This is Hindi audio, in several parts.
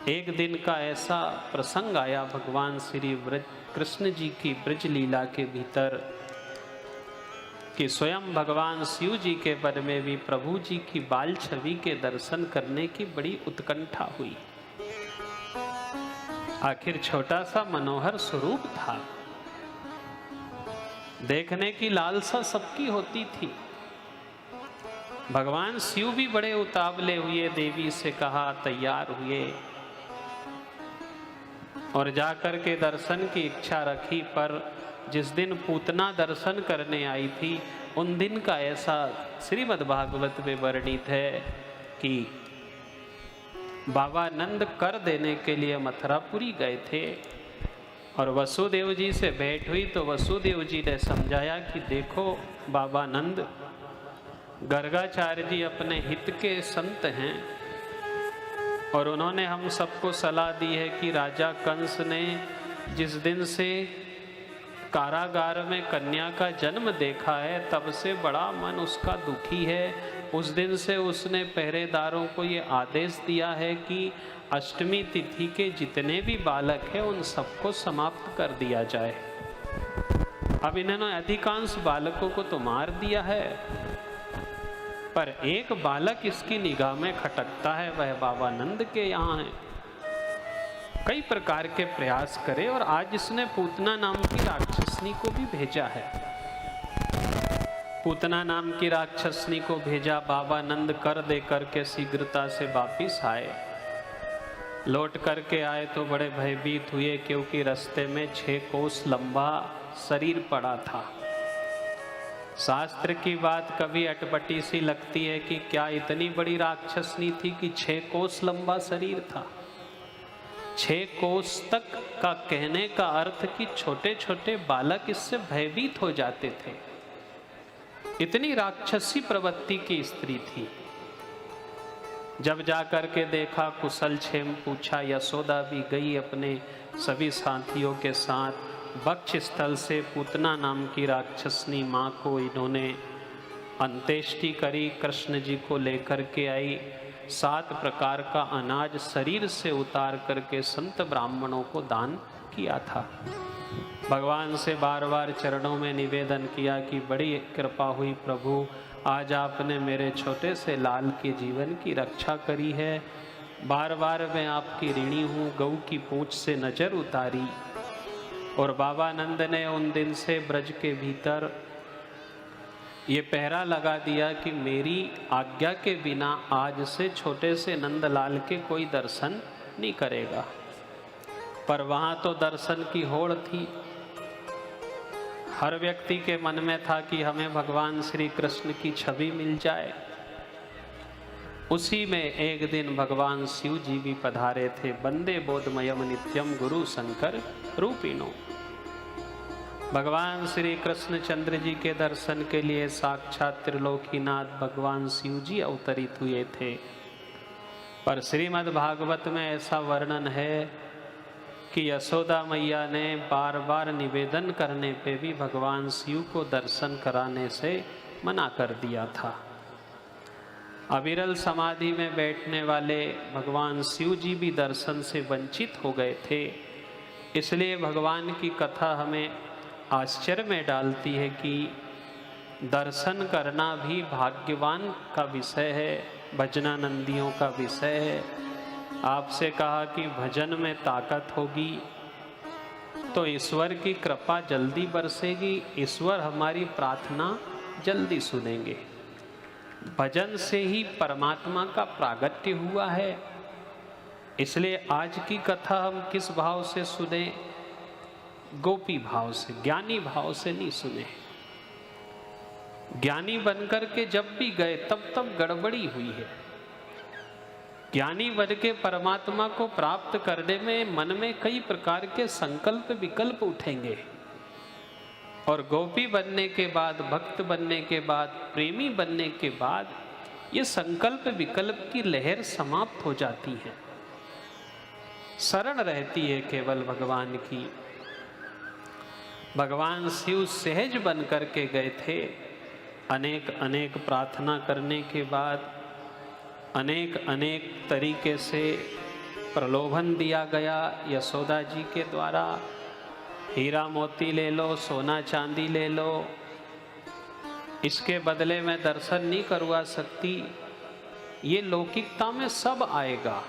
एक दिन का ऐसा प्रसंग आया भगवान श्री कृष्ण जी की ब्रज लीला के भीतर कि स्वयं भगवान शिव जी के मन में भी प्रभु जी की बाल छवि के दर्शन करने की बड़ी उत्कंठा हुई। आखिर छोटा सा मनोहर स्वरूप था, देखने की लालसा सबकी होती थी। भगवान शिव भी बड़े उतावले हुए, देवी से कहा, तैयार हुए और जाकर के दर्शन की इच्छा रखी। पर जिस दिन पूतना दर्शन करने आई थी, उन दिन का ऐसा श्रीमद् भागवत में वर्णित है कि बाबा नंद कर देने के लिए मथुरापुरी गए थे और वसुदेव जी से भेंट हुई तो वसुदेव जी ने समझाया कि देखो बाबा नंद, गर्गाचार्य जी अपने हित के संत हैं और उन्होंने हम सबको सलाह दी है कि राजा कंस ने जिस दिन से कारागार में कन्या का जन्म देखा है तब से बड़ा मन उसका दुखी है। उस दिन से उसने पहरेदारों को ये आदेश दिया है कि अष्टमी तिथि के जितने भी बालक हैं उन सबको समाप्त कर दिया जाए। अब इन्होंने अधिकांश बालकों को तो मार दिया है, पर एक बालक इसकी निगाह में खटकता है, वह बाबा नंद के यहाँ है। कई प्रकार के प्रयास करे और आज इसने पूतना नाम की राक्षसनी को भी भेजा है। पूतना नाम की राक्षसनी को भेजा, बाबा नंद कर दे करके शीघ्रता से वापिस आए। लौट करके आए तो बड़े भयभीत हुए क्योंकि रास्ते में 6 कोस लंबा शरीर पड़ा था। शास्त्र की बात कभी अटपटी सी लगती है कि क्या इतनी बड़ी राक्षसनी थी कि 6 कोस लंबा शरीर था। 6 कोस तक का कहने का अर्थ कि छोटे छोटे बालक इससे भयभीत हो जाते थे। इतनी राक्षसी प्रवृत्ति की स्त्री थी। जब जाकर के देखा, कुशल क्षेम पूछा, यशोदा भी गई अपने सभी साथियों के साथ। वक्ष स्थल से पूतना नाम की राक्षसनी माँ को इन्होंने अंत्येष्टि करी, कृष्ण जी को लेकर के आई। 7 प्रकार का अनाज शरीर से उतार करके संत ब्राह्मणों को दान किया था। भगवान से बार बार चरणों में निवेदन किया कि बड़ी कृपा हुई प्रभु, आज आपने मेरे छोटे से लाल के जीवन की रक्षा करी है। बार बार मैं आपकी ऋणी हूँ। गऊ की पूंछ से नजर उतारी और बाबा नंद ने उन दिन से ब्रज के भीतर ये पहरा लगा दिया कि मेरी आज्ञा के बिना आज से छोटे से नंदलाल के कोई दर्शन नहीं करेगा। पर वहाँ तो दर्शन की होड़ थी। हर व्यक्ति के मन में था कि हमें भगवान श्री कृष्ण की छवि मिल जाए। उसी में एक दिन भगवान शिव जी भी पधारे थे। वंदे बोधमयम नित्यम गुरु शंकर रूपिणो। भगवान श्री कृष्ण चंद्र जी के दर्शन के लिए साक्षात त्रिलोकीनाथ भगवान शिव जी अवतरित हुए थे। पर श्रीमद् भागवत में ऐसा वर्णन है कि यशोदा मैया ने बार बार निवेदन करने पे भी भगवान शिव को दर्शन कराने से मना कर दिया था। अविरल समाधि में बैठने वाले भगवान शिव जी भी दर्शन से वंचित हो गए थे। इसलिए भगवान की कथा हमें आश्चर्य में डालती है कि दर्शन करना भी भाग्यवान का विषय है, भजनानंदियों का विषय है। आपसे कहा कि भजन में ताकत होगी तो ईश्वर की कृपा जल्दी बरसेगी, ईश्वर हमारी प्रार्थना जल्दी सुनेंगे। भजन से ही परमात्मा का प्रागट्य हुआ है। इसलिए आज की कथा हम किस भाव से सुने? गोपी भाव से, ज्ञानी भाव से नहीं सुने। ज्ञानी बनकर के जब भी गए तब गड़बड़ी हुई है। ज्ञानी बन के परमात्मा को प्राप्त करने में मन में कई प्रकार के संकल्प विकल्प उठेंगे और गोपी बनने के बाद, भक्त बनने के बाद, प्रेमी बनने के बाद ये संकल्प विकल्प की लहर समाप्त हो जाती है। शरण रहती है केवल भगवान की। भगवान शिव सहज बन करके गए थे। अनेक अनेक प्रार्थना करने के बाद, अनेक अनेक तरीके से प्रलोभन दिया गया यशोदा जी के द्वारा, हीरा मोती ले लो, सोना चांदी ले लो, इसके बदले में दर्शन नहीं करवा सकती, ये लौकिकता में सब आएगा।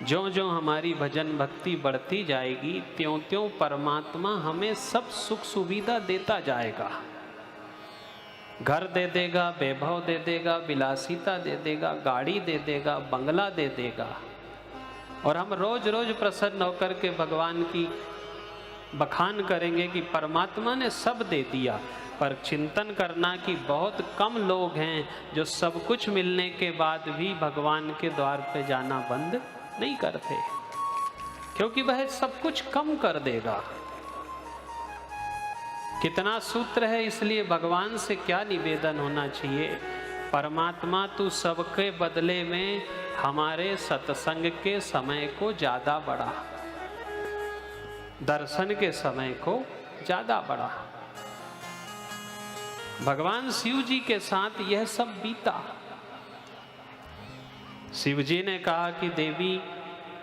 ज्यों ज्यों हमारी भजन भक्ति बढ़ती जाएगी त्यों त्यों परमात्मा हमें सब सुख सुविधा देता जाएगा। घर दे देगा, वैभव दे देगा, विलासिता दे देगा, गाड़ी दे देगा, बंगला दे देगा, और हम रोज रोज प्रसन्न होकर के भगवान की बखान करेंगे कि परमात्मा ने सब दे दिया। पर चिंतन करना कि बहुत कम लोग हैं जो सब कुछ मिलने के बाद भी भगवान के द्वार पे जाना बंद नहीं करते, क्योंकि वह सब कुछ कम कर देगा। कितना सूत्र है, इसलिए भगवान से क्या निवेदन होना चाहिए, परमात्मा तू सबके बदले में हमारे सत्संग के समय को ज्यादा बढ़ा, दर्शन के समय को ज्यादा बढ़ा। भगवान शिव जी के साथ यह सब बीता। शिव जी ने कहा कि देवी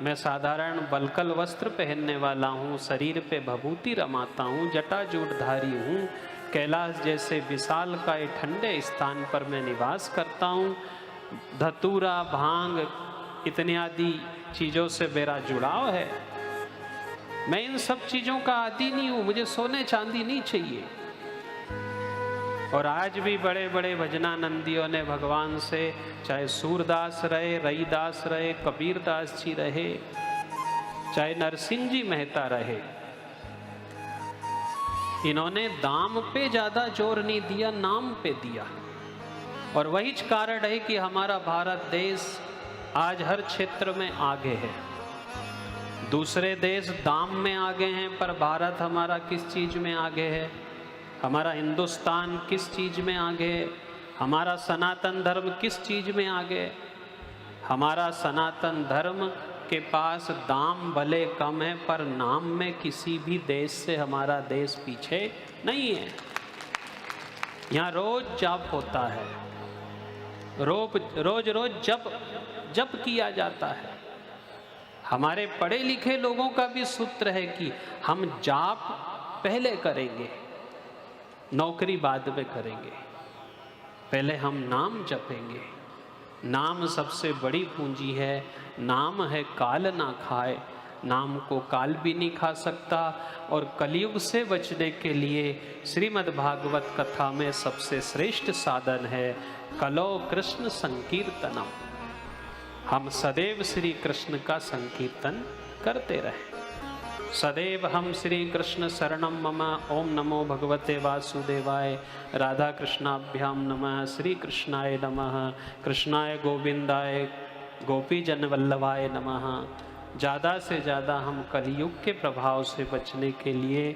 मैं साधारण बलकल वस्त्र पहनने वाला हूँ, शरीर पे भभूति रमाता हूँ, जटाजूटधारी हूँ, कैलाश जैसे विशाल का ठंडे स्थान पर मैं निवास करता हूँ, धतूरा भांग इत्यादि चीज़ों से मेरा जुड़ाव है, मैं इन सब चीज़ों का आदी नहीं हूँ, मुझे सोने चांदी नहीं चाहिए। और आज भी बड़े बड़े भजनानंदियों ने भगवान से, चाहे सूरदास रहे, रईदास रहे, कबीरदास जी रहे, चाहे नरसिंह जी मेहता रहे, इन्होंने दाम पे ज्यादा जोर नहीं दिया, नाम पे दिया। और वही कारण है कि हमारा भारत देश आज हर क्षेत्र में आगे है। दूसरे देश दाम में आगे हैं, पर भारत हमारा किस चीज में आगे है? हमारा हिंदुस्तान किस चीज में आगे है? हमारा सनातन धर्म किस चीज में आगे है? हमारा सनातन धर्म के पास दाम भले कम है, पर नाम में किसी भी देश से हमारा देश पीछे नहीं है। यहाँ रोज जप होता है, रोज रोज जप किया जाता है। हमारे पढ़े लिखे लोगों का भी सूत्र है कि हम जाप पहले करेंगे, नौकरी बाद में करेंगे, पहले हम नाम जपेंगे। नाम सबसे बड़ी पूंजी है, नाम है काल ना खाए, नाम को काल भी नहीं खा सकता। और कलयुग से बचने के लिए श्रीमद् भागवत कथा में सबसे श्रेष्ठ साधन है कलो कृष्ण संकीर्तनम। हम सदैव श्री कृष्ण का संकीर्तन करते रहें। सदैव हम श्री कृष्ण शरणम मम, ओम नमो भगवते वासुदेवाय, राधा कृष्णाभ्याम नमः, श्री कृष्णाय नमः, कृष्णाय गोविंदाय गोपी जन वल्लभाय नमः। ज़्यादा से ज़्यादा हम कलयुग के प्रभाव से बचने के लिए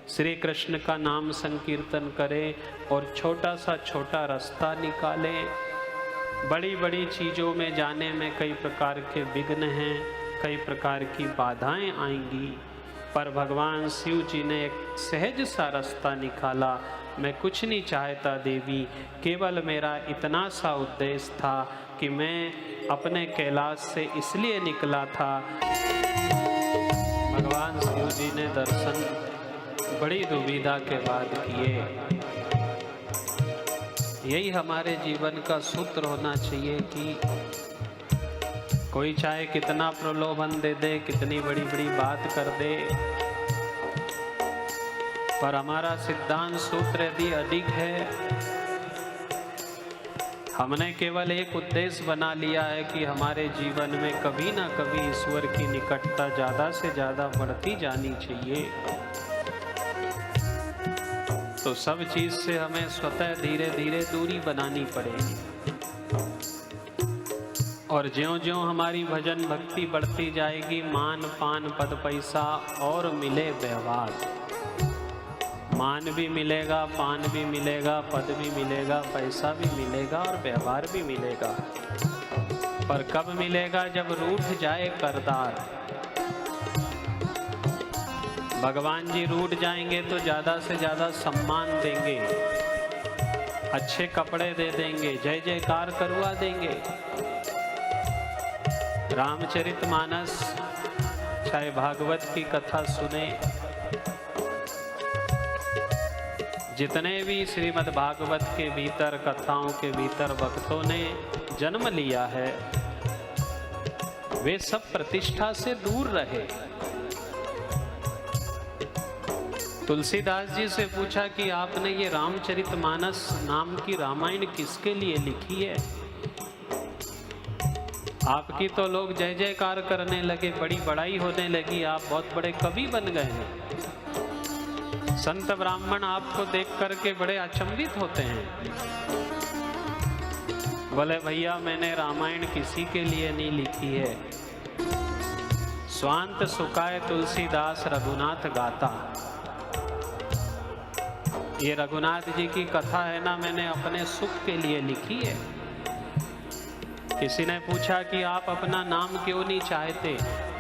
श्री कृष्ण का नाम संकीर्तन करें और छोटा सा छोटा रास्ता निकालें। बड़ी बड़ी चीज़ों में जाने में कई प्रकार के विघ्न हैं, कई प्रकार की बाधाएं आएंगी, पर भगवान शिव जी ने एक सहज सा रास्ता निकाला। मैं कुछ नहीं चाहता देवी, केवल मेरा इतना सा उद्देश्य था कि मैं अपने कैलाश से इसलिए निकला था। भगवान शिव जी ने दर्शन बड़ी दुविधा के बाद किए। यही हमारे जीवन का सूत्र होना चाहिए कि कोई चाहे कितना प्रलोभन दे दे, कितनी बड़ी बड़ी बात कर दे, पर हमारा सिद्धांत सूत्र यदि अधिक है, हमने केवल एक उद्देश्य बना लिया है कि हमारे जीवन में कभी ना कभी ईश्वर की निकटता ज़्यादा से ज़्यादा बढ़ती जानी चाहिए, तो सब चीज़ से हमें स्वतः धीरे धीरे दूरी बनानी पड़ेगी। और ज्यों-ज्यों हमारी भजन भक्ति बढ़ती जाएगी, मान पान पद पैसा और मिले व्यवहार, मान भी मिलेगा, पान भी मिलेगा, पद भी मिलेगा, पैसा भी मिलेगा और व्यवहार भी मिलेगा। पर कब मिलेगा? जब रूठ जाए करदार। भगवान जी रूठ जाएंगे तो ज़्यादा से ज़्यादा सम्मान देंगे, अच्छे कपड़े दे देंगे, जय जयकार करवा देंगे। रामचरितमानस चाहे भागवत की कथा सुने, जितने भी श्रीमद् भागवत के भीतर कथाओं के भीतर भक्तों ने जन्म लिया है, वे सब प्रतिष्ठा से दूर रहे। तुलसीदास जी से पूछा कि आपने ये रामचरितमानस नाम की रामायण किसके लिए लिखी है? आपकी तो लोग जय जयकार करने लगे, बड़ी बड़ाई होने लगी, आप बहुत बड़े कवि बन गए हैं। संत ब्राह्मण आपको देख करके बड़े अचंभित होते हैं। बोले भैया मैंने रामायण किसी के लिए नहीं लिखी है, स्वांत सुखाए तुलसीदास रघुनाथ गाता। ये रघुनाथ जी की कथा है ना, मैंने अपने सुख के लिए लिखी है। किसी ने पूछा कि आप अपना नाम क्यों नहीं चाहते?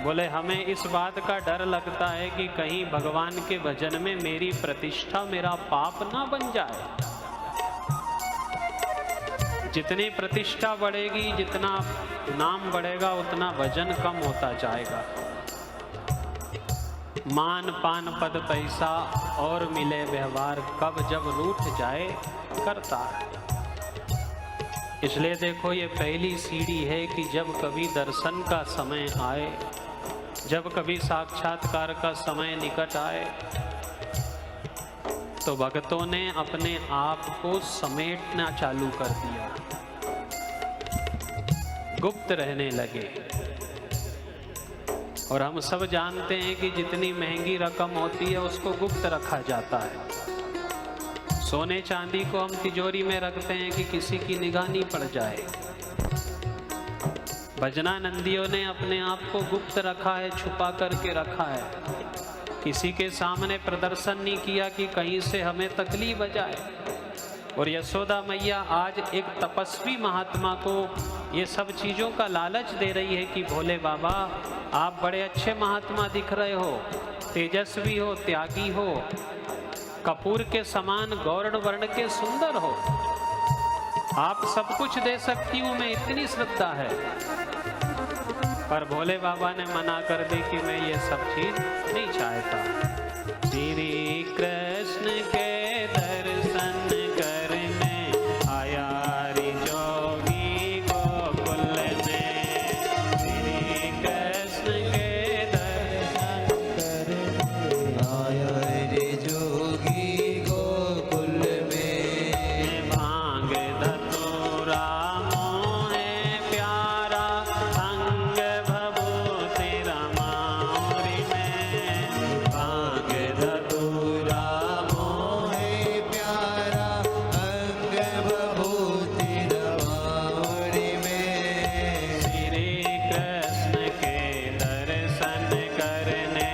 बोले हमें इस बात का डर लगता है कि कहीं भगवान के भजन में मेरी प्रतिष्ठा, मेरा पाप ना बन जाए। जितनी प्रतिष्ठा बढ़ेगी, जितना नाम बढ़ेगा, उतना भजन कम होता जाएगा। मान पान पद पैसा और मिले व्यवहार, कब जब रूठ जाए करता। इसलिए देखो ये पहली सीढ़ी है कि जब कभी दर्शन का समय आए, जब कभी साक्षात्कार का समय निकट आए, तो भक्तों ने अपने आप को समेटना चालू कर दिया, गुप्त रहने लगे। और हम सब जानते हैं कि जितनी महंगी रकम होती है उसको गुप्त रखा जाता है। सोने चांदी को हम तिजोरी में रखते हैं कि किसी की निगाह नहीं पड़ जाए। भजनानंदियों ने अपने आप को गुप्त रखा है, छुपा करके रखा है। किसी के सामने प्रदर्शन नहीं किया कि कहीं से हमें तकलीफ जाए। और यशोदा मैया आज एक तपस्वी महात्मा को ये सब चीज़ों का लालच दे रही है कि भोले बाबा आप बड़े अच्छे महात्मा दिख रहे हो, तेजस्वी हो, त्यागी हो, कपूर के समान गौर्ण वर्ण के सुंदर हो, आप सब कुछ दे सकती हूँ मैं, इतनी श्रद्धा है। पर भोले बाबा ने मना कर दी कि मैं ये सब चीज नहीं चाहता। श्री कृष्ण के दर्शन करने आया रे जोगी गोकुल में। श्री कृष्ण के दर्शन करने आया रे जोगी गोकुल में। भांग धतूरा मोहे प्यारा, अंग भभूति रमाउरी में। भांग धतूरा मोहे प्यारा, अंग भभूति रमाउरी में। श्री कृष्ण के दर्शन करने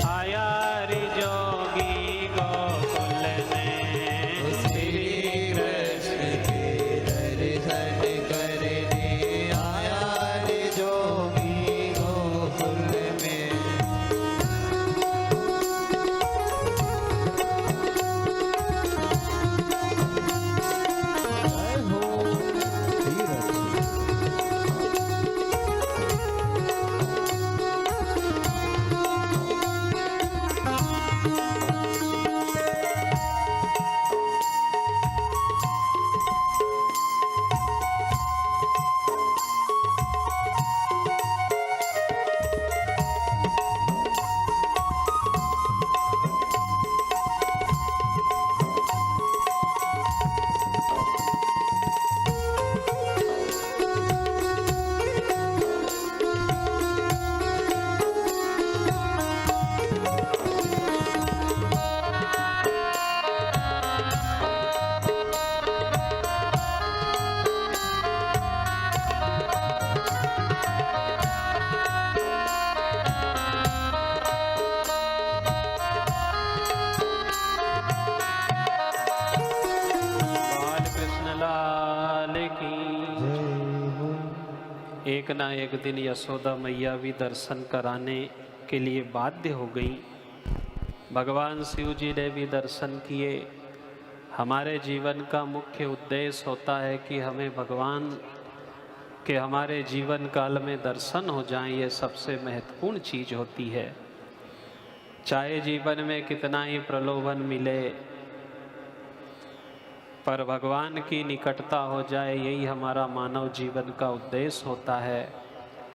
आया रे जोगी गोकुल में। श्री कृष्ण के दर्शन करने आया रे जोगी गोकुल में। बालकृष्ण लाल की। एक ना एक दिन यशोदा मैया भी दर्शन कराने के लिए बाध्य हो गई। भगवान शिव जी ने भी दर्शन किए। हमारे जीवन का मुख्य उद्देश्य होता है कि हमें भगवान कि हमारे जीवन काल में दर्शन हो जाएं, ये सबसे महत्वपूर्ण चीज होती है। चाहे जीवन में कितना ही प्रलोभन मिले, पर भगवान की निकटता हो जाए, यही हमारा मानव जीवन का उद्देश्य होता है।